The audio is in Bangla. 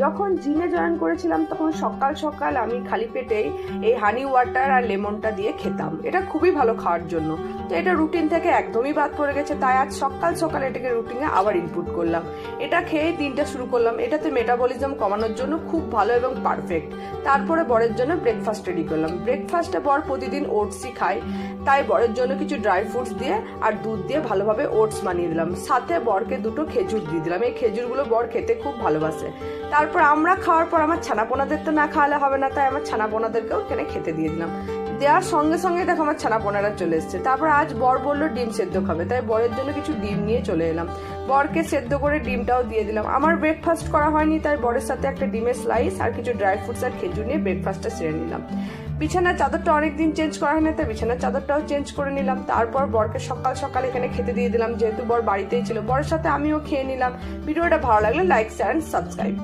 যখন জিমে জয়েন করেছিলাম তখন সকাল সকাল আমি খালি পেটেই এই হানি ওয়াটার আর লেমনটা দিয়ে খেতাম। এটা খুবই ভালো খাওয়ার জন্য। তো এটা রুটিন থেকে একদমই বাদ পড়ে গেছে, তাই আজ সকাল সকাল এটাকে রুটিনে আবার ইনপুট করলাম। এটা খেয়ে দিনটা শুরু করলাম। এটাতে মেটাবলিজম কমানোর জন্য খুব ভালো এবং পারফেক্ট। তারপরে বরের জন্য ব্রেকফাস্ট রেডি করলাম। ব্রেকফাস্টে বর প্রতিদিন ওটসই খায়, তাই বরের জন্য কিছু ড্রাই ফ্রুটস দিয়ে আর দুধ দিয়ে ভালোভাবে ওটস বানিয়ে দিলাম। সাথে বরকে দুটো খেজুর দিয়ে দিলাম। এই খেজুরগুলো বর খেতে খুব ভালোবাসে। তারপর আমরা খাওয়ার পর আমার ছানাপোনাদের তো না খাওয়ালে হবে না, তাই আমার ছানাপোনাদেরকেও এখানে খেতে দিয়ে দিলাম। দেওয়ার সঙ্গে সঙ্গে দেখো আমার ছানাপোনারা চলে এসছে। তারপর আজ বর বললো ডিম সেদ্ধ খাবে, তাই বরের জন্য কিছু ডিম নিয়ে চলে এলাম। বরকে সেদ্ধ করে ডিমটাও দিয়ে দিলাম। আমার ব্রেকফাস্ট করা হয়নি, তাই বরের সাথে একটা ডিমের স্লাইস আর কিছু ড্রাই ফ্রুটস আর খেজুর নিয়ে ব্রেকফাস্টটা সেরে নিলাম। বিছানার চাদরটা অনেকদিন চেঞ্জ করা হয়নি, তাই বিছানার চাদরটাও চেঞ্জ করে নিলাম। তারপর বরকে সকাল সকাল এখানে খেতে দিয়ে দিলাম, যেহেতু বর বাড়িতেই ছিল। বরের সাথে আমিও খেয়ে নিলাম। ভিডিওটা ভালো লাগলে লাইক, শেয়ার এন্ড সাবস্ক্রাইব।